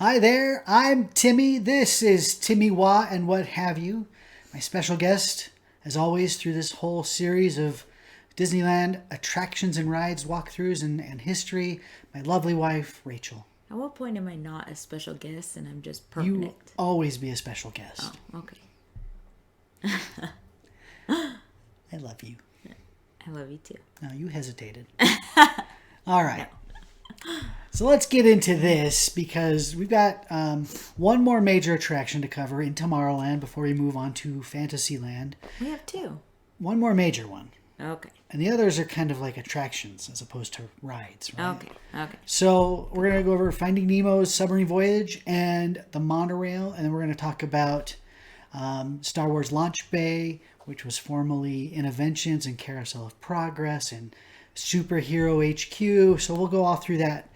Hi there, I'm Timmy. This is Timmy Wah and what have you. My special guest, as always, through this whole series of Disneyland attractions and rides, walkthroughs, and history, my lovely wife, Rachel. At what point am I not a special guest and I'm just You permanent? always be a special guest. Oh, okay. I love you. I love you too. No, you hesitated. All right. So let's get into this because we've got one more major attraction to cover in Tomorrowland before we move on to Fantasyland. We have two. One more major one. Okay. And the others are kind of like attractions as opposed to rides, right? Okay. So we're going to go over Finding Nemo's Submarine Voyage and the Monorail. And then we're going to talk about Star Wars Launch Bay, which was formerly Innoventions and Carousel of Progress and Superhero HQ. So we'll go all through that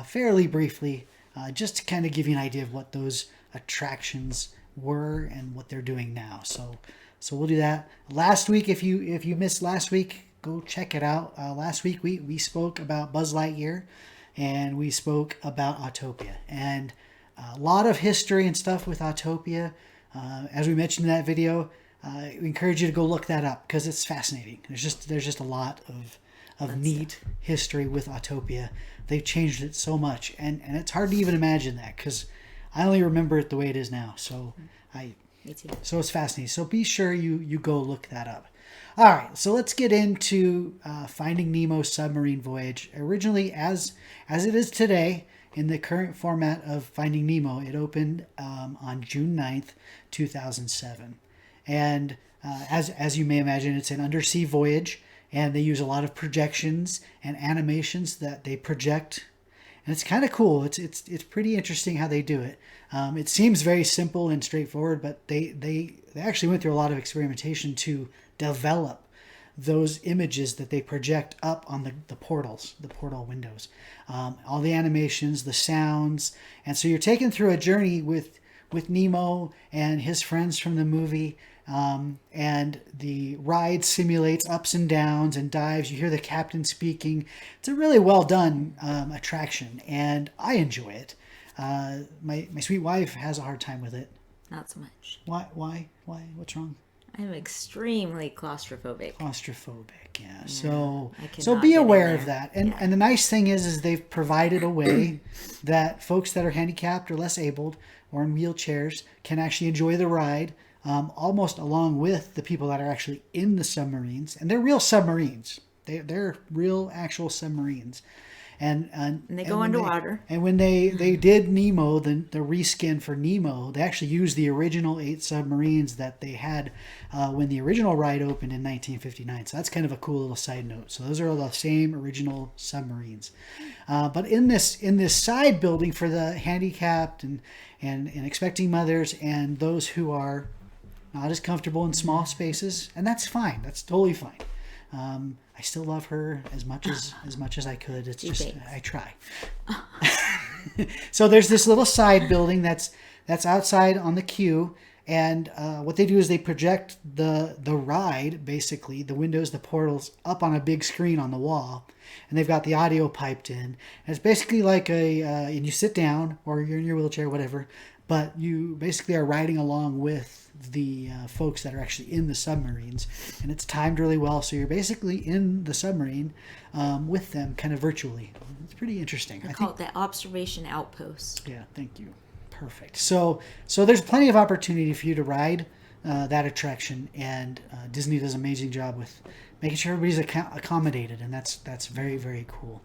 fairly briefly, just to kind of give you an idea of what those attractions were and what they're doing now. So we'll do that. Last week, if you missed last week, go check it out. Last week we spoke about Buzz Lightyear, and we spoke about Autopia, and a lot of history and stuff with Autopia. As we mentioned in that video, we encourage you to go look that up because it's fascinating. There's just a lot of neat history with Autopia. They've changed it so much, and it's hard to even imagine that because I only remember it the way it is now. So Me too. So it's fascinating. So be sure you go look that up. All right, so let's get into Finding Nemo Submarine Voyage. Originally, as it is today, in the current format of Finding Nemo, it opened on June 9th, 2007. And as you may imagine, it's an undersea voyage, and they use a lot of projections and animations that they project. And it's kind of cool. It's pretty interesting how they do it. It seems very simple and straightforward, but they actually went through a lot of experimentation to develop those images that they project up on the portals, the portal windows. All the animations, the sounds. And so you're taken through a journey with Nemo and his friends from the movie. And the ride simulates ups and downs and dives. You hear the captain speaking. It's a really well done attraction, and I enjoy it. My sweet wife has a hard time with it. Not so much. Why? What's wrong? I'm extremely claustrophobic. Claustrophobic, yeah. I So cannot be get in aware there. of that. And Yeah. and the nice thing is they've provided a way that folks that are handicapped or less abled or in wheelchairs can actually enjoy the ride. Almost along with the people that are actually in the submarines, and they're real submarines. They're real actual submarines, and they go underwater. And when they did Nemo, the reskin for Nemo, they actually used the original 8 submarines that they had when the original ride opened in 1959. So that's kind of a cool little side note. So those are all the same original submarines. But in this side building for the handicapped and expecting mothers and those who are not as comfortable in small spaces, and that's fine. That's totally fine. I still love her as much as I could. It's just Thanks. I try. So there's this little side building that's outside on the queue, and what they do is they project the ride, basically the windows, the portals, up on a big screen on the wall, and they've got the audio piped in. And it's basically like and you sit down or you're in your wheelchair, whatever, but you basically are riding along with the folks that are actually in the submarines, and it's timed really well, so you're basically in the submarine with them kind of virtually. It's pretty interesting. I call it the observation outpost. Yeah, thank you. Perfect. So there's plenty of opportunity for you to ride that attraction, and Disney does an amazing job with making sure everybody's accommodated, and that's very, very cool.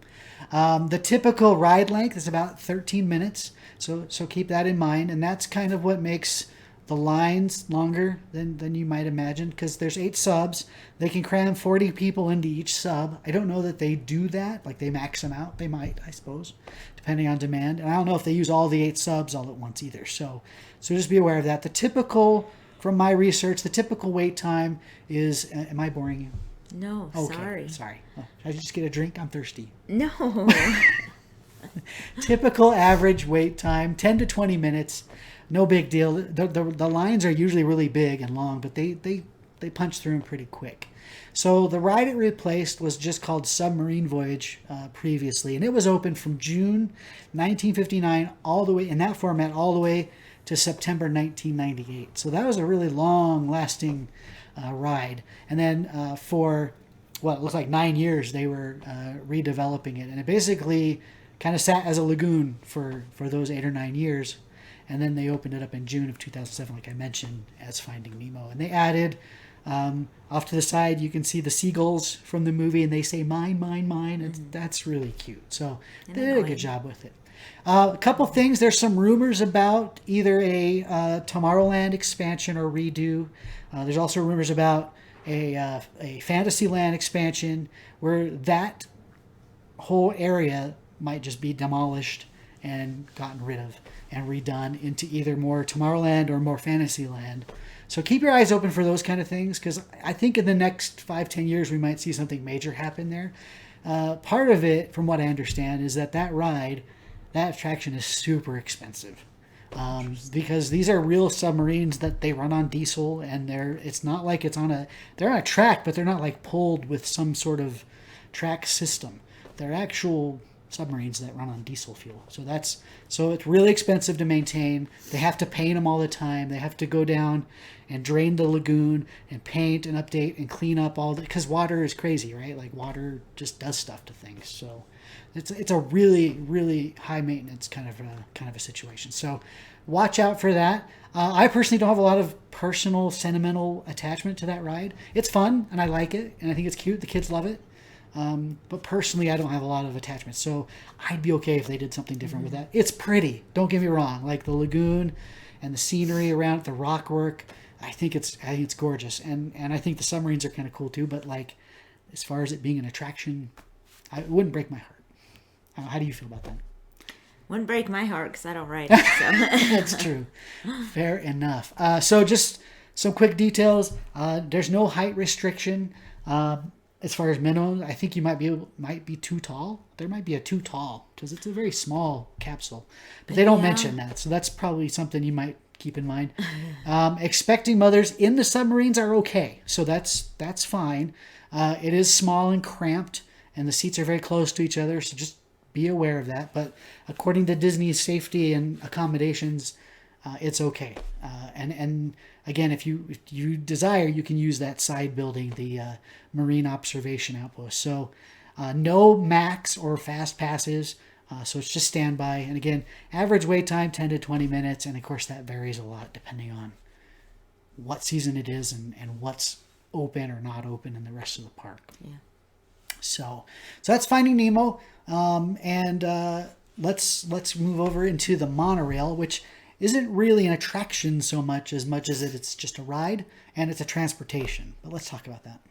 The typical ride length is about 13 minutes, so keep that in mind, and that's kind of what makes the lines longer than you might imagine, because there's 8 subs. They can cram 40 people into each sub. I don't know that they do that, like they max them out. They might, I suppose, depending on demand. And I don't know if they use all the 8 subs all at once either. So just be aware of that. From my research, the typical wait time is, am I boring you? No, Okay, sorry. Oh, should I just get a drink? I'm thirsty. No. Typical average wait time, 10 to 20 minutes. No big deal. The lines are usually really big and long, but they they punch through them pretty quick. So the ride it replaced was just called Submarine Voyage previously, and it was open from June 1959 all the way in that format all the way to September 1998. So that was a really long-lasting ride. And then for what it looked like 9 years, they were redeveloping it, and it basically kind of sat as a lagoon for those 8 or 9 years. And then they opened it up in June of 2007, like I mentioned, as Finding Nemo. And they added, off to the side, you can see the seagulls from the movie, and they say, mine, mine, mine. And that's really cute. So they did a good job with it. A couple things. There's some rumors about either a Tomorrowland expansion or redo. There's also rumors about a Fantasyland expansion where that whole area might just be demolished and gotten rid of and redone into either more Tomorrowland or more Fantasyland. So keep your eyes open for those kind of things, because I think in the next 5-10 years we might see something major happen there. Part of it, from what I understand, is that ride, that attraction is super expensive. Because these are real submarines that they run on diesel, and it's not like they're on a track, but they're not like pulled with some sort of track system. They're actual submarines that run on diesel fuel. So it's really expensive to maintain. They have to paint them all the time. They have to go down and drain the lagoon and paint and update and clean up because water is crazy, right? Like water just does stuff to things. So it's a really, really high maintenance kind of a situation. So watch out for that. I personally don't have a lot of personal sentimental attachment to that ride. It's fun and I like it and I think it's cute. The kids love it. But personally, I don't have a lot of attachment, so I'd be okay if they did something different with that. It's pretty. Don't get me wrong. Like the lagoon and the scenery around it, the rock work, I think it's gorgeous, and I think the submarines are kind of cool too. But like, as far as it being an attraction, it wouldn't break my heart. How do you feel about that? Wouldn't break my heart because I don't ride it. So. That's true. Fair enough. So just some quick details. There's no height restriction. As far as minimum, I think you might be too tall. There might be a too tall because it's a very small capsule, but they don't mention that. So that's probably something you might keep in mind. Expecting mothers in the submarines are okay. So that's fine. It is small and cramped and the seats are very close to each other. So just be aware of that. But according to Disney's safety and accommodations, it's okay. And again, if you desire, you can use that side building, the Marine Observation Outpost. So no max or fast passes. So it's just standby. And again, average wait time 10 to 20 minutes. And of course, that varies a lot depending on what season it is and what's open or not open in the rest of the park. Yeah. So that's Finding Nemo. Let's move over into the monorail, which isn't really an attraction so much as it's just a ride and it's a transportation. But let's talk about that.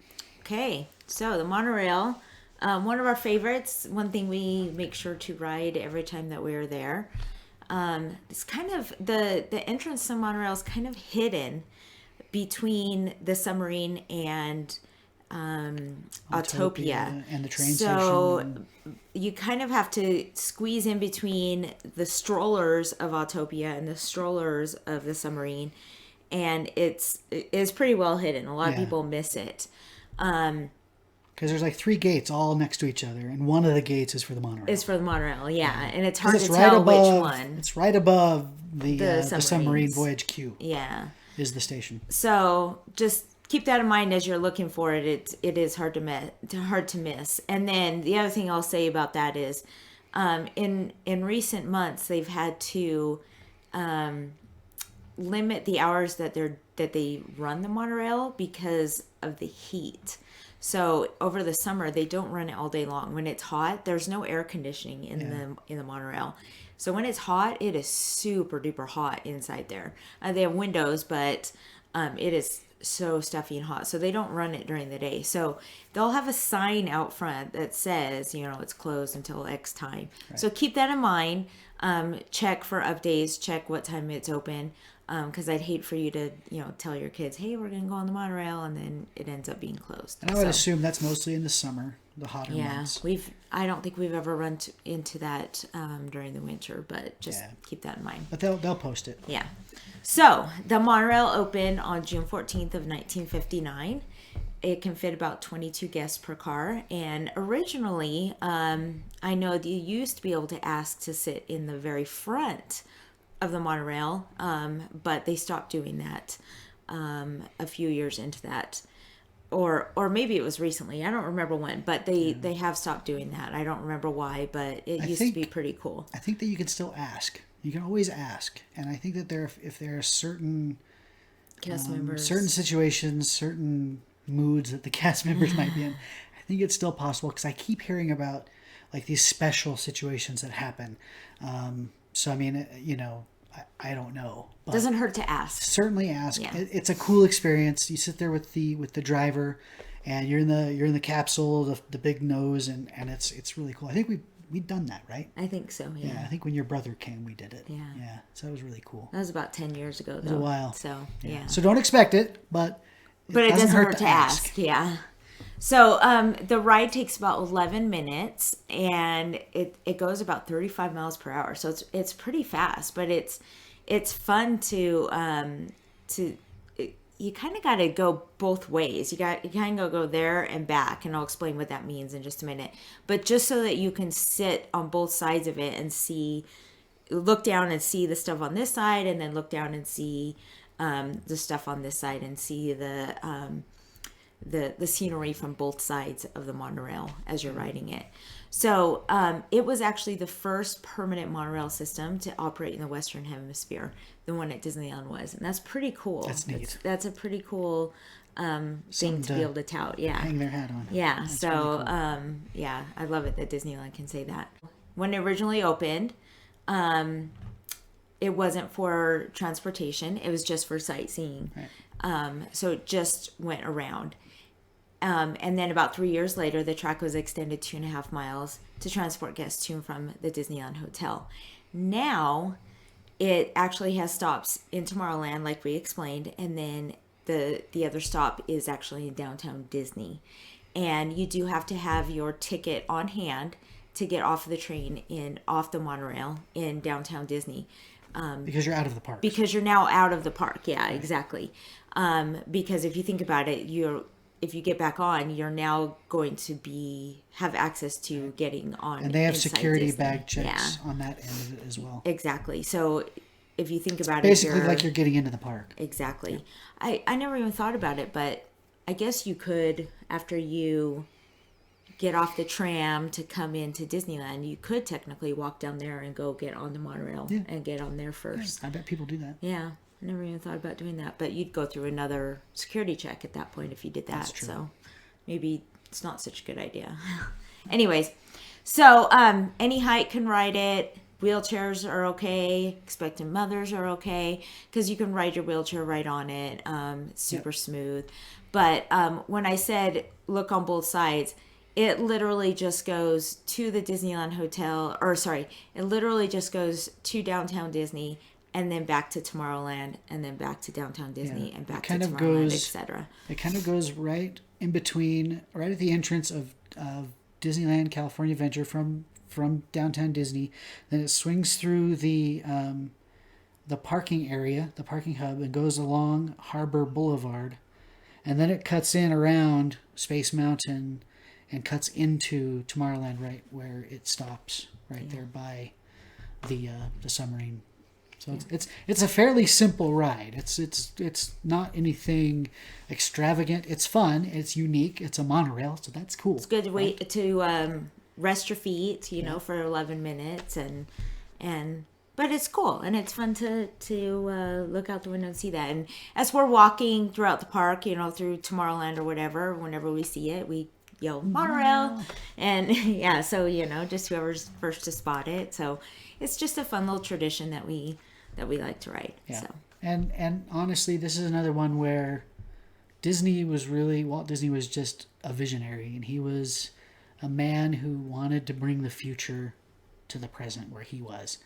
Okay, so the monorail, one of our favorites, one thing we make sure to ride every time that we're there. It's kind of, the entrance to the monorail is kind of hidden between the submarine and Autopia and the train station. So you kind of have to squeeze in between the strollers of Autopia and the strollers of the submarine, and it's pretty well hidden. A lot of people miss it. Because there's like 3 gates all next to each other, and one of the gates is for the monorail. It's for the monorail, yeah. And it's hard to right tell above, which one. It's right above the submarine voyage queue. Yeah. Is the station. So just keep that in mind as you're looking for it. It is hard to miss. And then the other thing I'll say about that is, in recent months they've had to limit the hours that they run the monorail because of the heat. So over the summer they don't run it all day long. When it's hot, there's no air conditioning in the monorail. So when it's hot, it is super duper hot inside there. They have windows, but it is so stuffy and hot. So they don't run it during the day. So they'll have a sign out front that says, it's closed until X time. Right. So keep that in mind. check for updates, check what time it's open. Because I'd hate for you to, tell your kids, hey, we're going to go on the monorail, and then it ends up being closed. And I would assume that's mostly in the summer, the hotter months. I don't think we've ever run into that during the winter, but just keep that in mind. But they'll post it. Yeah. So the monorail opened on June 14th of 1959. It can fit about 22 guests per car. And originally, I know that you used to be able to ask to sit in the very front of the monorail, but they stopped doing that a few years into that. Or maybe it was recently. I don't remember when, but they have stopped doing that. I don't remember why, but it used to be pretty cool. I think that you can still ask. You can always ask. And I think that if there are certain cast members, certain situations, certain moods that the cast members might be in, I think it's still possible, because I keep hearing about like these special situations that happen. So I mean, I don't know. But doesn't hurt to ask. Certainly ask. Yeah. It's a cool experience. You sit there with the driver, and you're in the capsule, the big nose, and it's really cool. I think we've done that, right? I think so. Yeah. I think when your brother came, we did it. Yeah. Yeah. So that was really cool. That was about 10 years ago, though. It was a while. So yeah. So don't expect it, but it doesn't hurt to ask. Yeah. So the ride takes about 11 minutes, and it goes about 35 miles per hour. So it's pretty fast, but it's fun to you kind of got to go both ways. You kind of go there and back, and I'll explain what that means in just a minute. But just so that you can sit on both sides of it and look down and see the stuff on this side, and then look down and see the stuff on this side, and see the scenery from both sides of the monorail as you're riding it. So it was actually the first permanent monorail system to operate in the Western Hemisphere. The one at Disneyland was, and that's pretty cool. That's neat. That's a pretty cool thing to be able to tout. Yeah, hang their hat on. Yeah. That's so really cool. I love it that Disneyland can say that. When it originally opened, it wasn't for transportation. It was just for sightseeing. Right. So it just went around. And then about 3 years later, the track was extended 2.5 miles to transport guests to and from the Disneyland Hotel. Now, it actually has stops in Tomorrowland, like we explained, and then the other stop is actually in downtown Disney. And you do have to have your ticket on hand to get off the train off the monorail in downtown Disney. Because you're out of the park. Because you're now out of the park. Yeah, right. Exactly. Because if you think about it, if you get back on, you're now going to have access to getting on. And they have security Disney. bag checks on that end of it as well. Exactly. So if you think about basically like you're getting into the park. Exactly. Yeah. I never even thought about it, but I guess you could, after you get off the tram to come into Disneyland, you could technically walk down there and go get on the monorail and get on there first. Yeah, I bet people do that. Yeah. I never even thought about doing that, but you'd go through another security check at that point if you did that. That's true. So maybe it's not such a good idea. Anyways, so any height can ride it. Wheelchairs are okay. Expectant mothers are okay because you can ride your wheelchair right on it. Super smooth. But when I said look on both sides, it literally just goes to the Disneyland Hotel, it literally just goes to downtown Disney, and then back to Tomorrowland, and then back to downtown Disney, and back to Tomorrowland, etc. It kind of goes right in between, right at the entrance of Disneyland California Adventure from downtown Disney. Then it swings through the parking area, the parking hub, and goes along Harbor Boulevard, and then it cuts in around Space Mountain and cuts into Tomorrowland, right where it stops, there by the submarine. So it's a fairly simple ride. It's not anything extravagant. It's fun. It's unique. It's a monorail, so that's cool. It's a good way to rest your feet, for 11 minutes, but it's cool and it's fun to look out the window and see that. And as we're walking throughout the park, through Tomorrowland or whatever, whenever we see it, we yell monorail, and so just whoever's first to spot it. So it's just a fun little tradition that we like to ride. Yeah. So. And honestly, this is another one where Walt Disney was just a visionary, and he was a man who wanted to bring the future to the present where he was.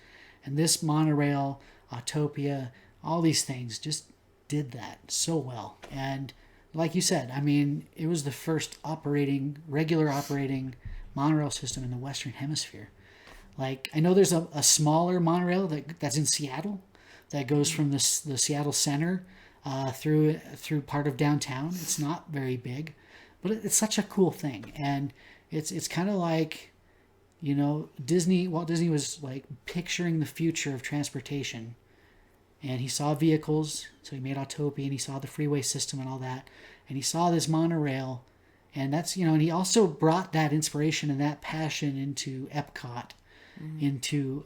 And this monorail, Autopia, all these things just did that so well. And like you said, I mean, it was the first regular operating monorail system in the Western Hemisphere. Like, I know there's a smaller monorail that's in Seattle that goes from the Seattle center through part of downtown. It's not very big, but it's such a cool thing. And it's kind of like, you know, Walt Disney was like picturing the future of transportation. And he saw vehicles, so he made Autopia, and he saw the freeway system and all that. And he saw this monorail, and that's, you know, and he also brought that inspiration and that passion into Epcot, into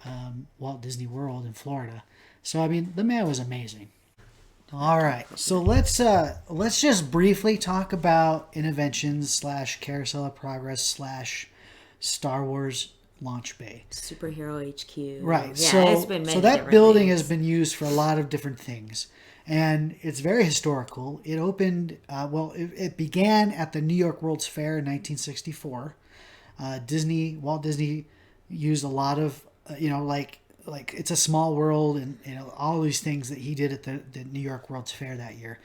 Walt Disney World in Florida. So, I mean, the man was amazing. All right, so let's just briefly talk about Innoventions / Carousel of Progress / Star Wars Launch Bay. Superhero HQ. Right. Yeah, it's been many so that different building things. has been used for a lot of different things. And it's very historical. It opened, it began at the New York World's Fair in 1964. Walt Disney used a lot of, like It's a Small World and, all these things that he did at the New York World's Fair that year.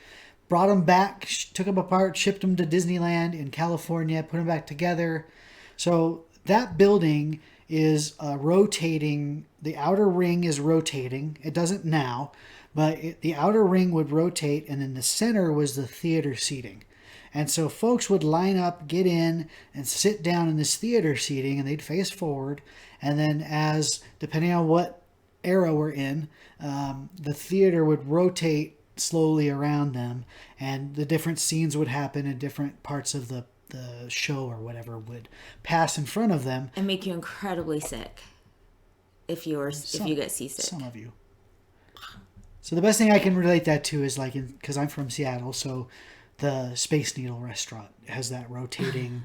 Brought them back, took them apart, shipped them to Disneyland in California, put them back together. So that building is rotating. The outer ring is rotating. It doesn't now, but the outer ring would rotate, and then the center was the theater seating. And so folks would line up, get in, and sit down in this theater seating, and they'd face forward. And then depending on what era we're in, the theater would rotate slowly around them, and the different scenes would happen in different parts of the show or whatever would pass in front of them. And make you incredibly sick if you get seasick. Some of you. So the best thing I can relate that to is because I'm from Seattle, so the Space Needle restaurant has that rotating,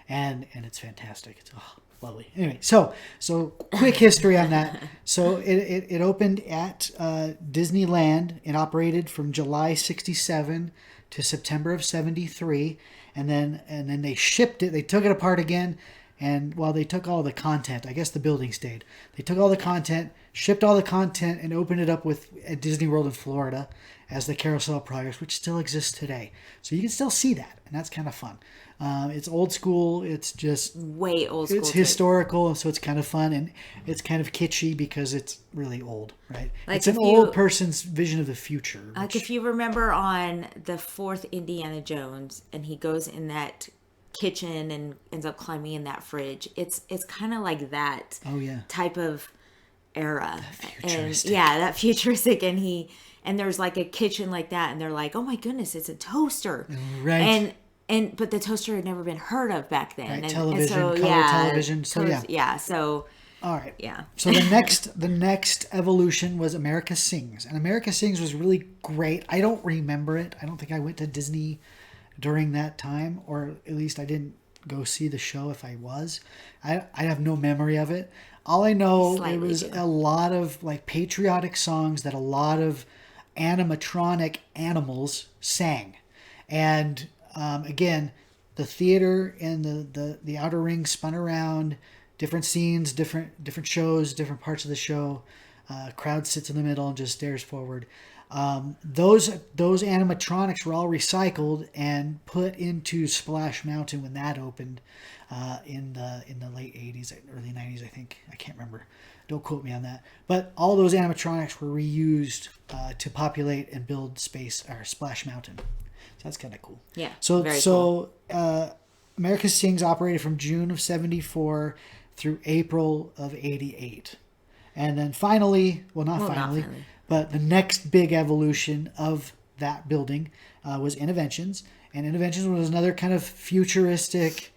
and it's fantastic. It's lovely. Anyway, so quick history on that. So it opened at Disneyland and operated from July 1967 to September of 1973, and then they shipped it. They took it apart again. And while they took all the content, I guess the building stayed. They took all the content, shipped all the content, and opened it up at Disney World in Florida as the Carousel of Progress, which still exists today. So you can still see that, and that's kind of fun. It's old school. It's just way old school. It's historical, so it's kind of fun, and it's kind of kitschy because it's really old, right? It's an old person's vision of the future. Like if you remember on the 4th Indiana Jones, and he goes in that kitchen and ends up climbing in that fridge. It's kind of like that type of era. Futuristic. And that futuristic, and there's like a kitchen like that, and they're like, oh my goodness, it's a toaster. Right. But the toaster had never been heard of back then. Right. And Television, so, color television. So so all right. Yeah. So the next evolution was America Sings. And America Sings was really great. I don't remember it. I don't think I went to Disney during that time, or at least I didn't go see the show if I was. I have no memory of it. All I know, it was a lot of like patriotic songs that a lot of animatronic animals sang. And again, the theater and the outer ring spun around, different scenes, different shows, different parts of the show. Crowd sits in the middle and just stares forward. Those animatronics were all recycled and put into Splash Mountain when that opened in the late 80s, early 90s, I think. I can't remember. Don't quote me on that. But all those animatronics were reused to populate and build Splash Mountain. So that's kind of cool. Yeah. So America Sings operated from June of 1974 through April of 1988. And then finally, not finally. But the next big evolution of that building was Innoventions. And Innoventions was another kind of futuristic.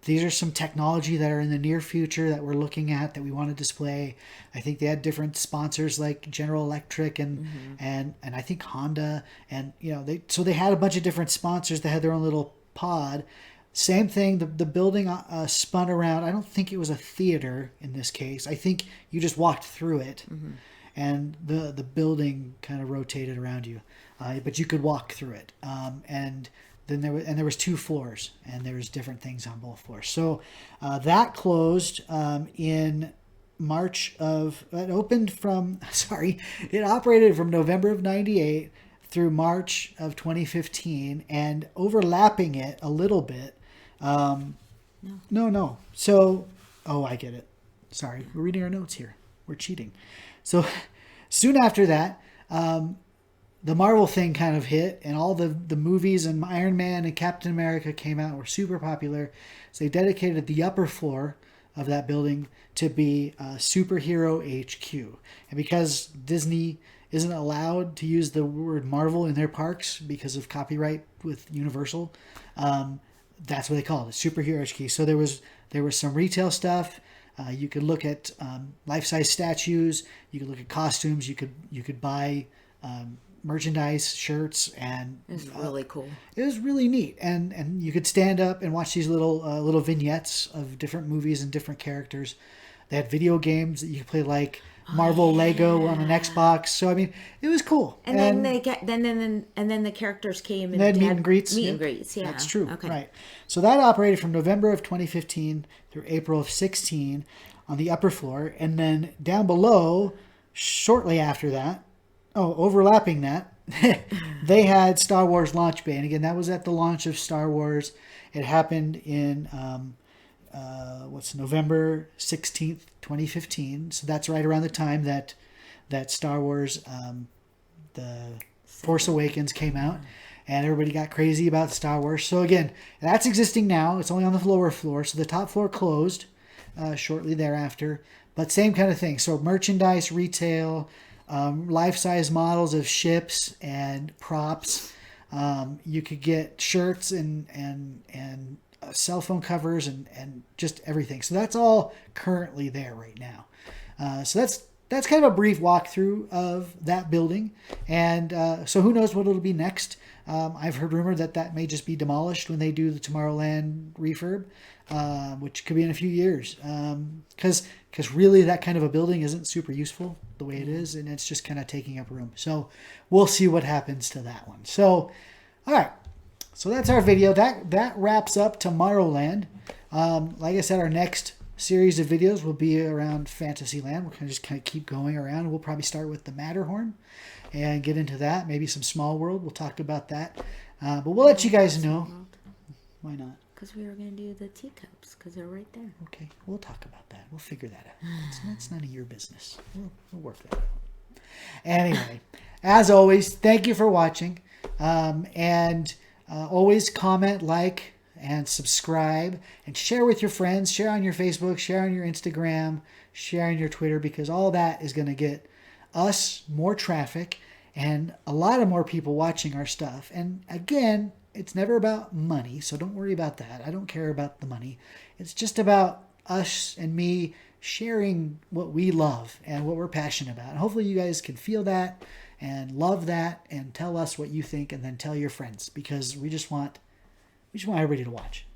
These are some technology that are in the near future that we're looking at that we want to display. I think they had different sponsors like General Electric and I think Honda. And, they had a bunch of different sponsors that had their own little pod. Same thing, the building spun around. I don't think it was a theater in this case. I think you just walked through it. Mm-hmm. And the building kind of rotated around you, but you could walk through it. And then there was 2 floors, and there was different things on both floors. So that closed in it operated from November of 98 through March of 2015, and overlapping it a little bit. No. So, I get it. Sorry, we're reading our notes here. We're cheating. So, soon after that, the Marvel thing kind of hit, and all the movies and Iron Man and Captain America came out and were super popular. So they dedicated the upper floor of that building to be Superhero HQ. And because Disney isn't allowed to use the word Marvel in their parks because of copyright with Universal, that's what they call it, Superhero HQ. So there was some retail stuff. You could look at life-size statues. You could look at costumes. You could buy merchandise, shirts, and it was really cool. It was really neat, and you could stand up and watch these little vignettes of different movies and different characters. They had video games that you could play, like Marvel Lego on an Xbox. So I mean, it was cool. And then the characters came and they had meet and greets. Meet and greets, yeah. That's true. Okay. Right. So that operated from November of 2015 through April of 16 on the upper floor, and then down below, shortly after that, overlapping that, they had Star Wars Launch Bay. And again, that was at the launch of Star Wars. It happened in November 16th, 2015. So that's right around the time that Star Wars, the Force Awakens came out, and everybody got crazy about Star Wars. So again, that's existing now. It's only on the lower floor. So the top floor closed shortly thereafter. But same kind of thing. So merchandise, retail, life-size models of ships and props. You could get shirts and cell phone covers and just everything. So that's all currently there right now. So that's kind of a brief walkthrough of that building. And so who knows what it'll be next. I've heard rumor that may just be demolished when they do the Tomorrowland refurb, which could be in a few years. Because really that kind of a building isn't super useful the way it is, and it's just kind of taking up room. So we'll see what happens to that one. So, all right. So that's our video. That wraps up Tomorrowland. Like I said, our next series of videos will be around Fantasyland. We'll just kind of keep going around. We'll probably start with the Matterhorn and get into that. Maybe some Small World. We'll talk about that. But we'll let you guys know. Why not? Because we were going to do the teacups, because they're right there. Okay, we'll talk about that. We'll figure that out. That's none of your business. We'll work that out. Anyway, as always, thank you for watching. And always comment, like, and subscribe. And share with your friends. Share on your Facebook. Share on your Instagram. Share on your Twitter. Because all that is going to get us more traffic and a lot of more people watching our stuff. And again, it's never about money, so don't worry about that. I don't care about the money. It's just about us and me sharing what we love and what we're passionate about. And hopefully you guys can feel that and love that and tell us what you think, and then tell your friends, because we just want everybody to watch.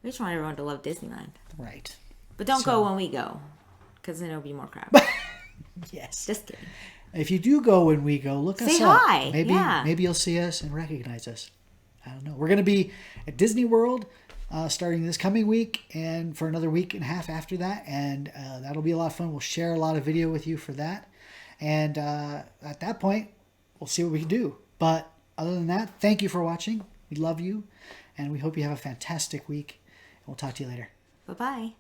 We just want everyone to love Disneyland. Right. But don't go when we go, because then it'll be more crap. Yes. Just kidding. If you do go when we go, look us up. Say hi. Maybe you'll see us and recognize us. I don't know. We're going to be at Disney World starting this coming week, and for another week and a half after that. And that'll be a lot of fun. We'll share a lot of video with you for that. And at that point, we'll see what we can do. But other than that, thank you for watching. We love you, and we hope you have a fantastic week. And we'll talk to you later. Bye-bye.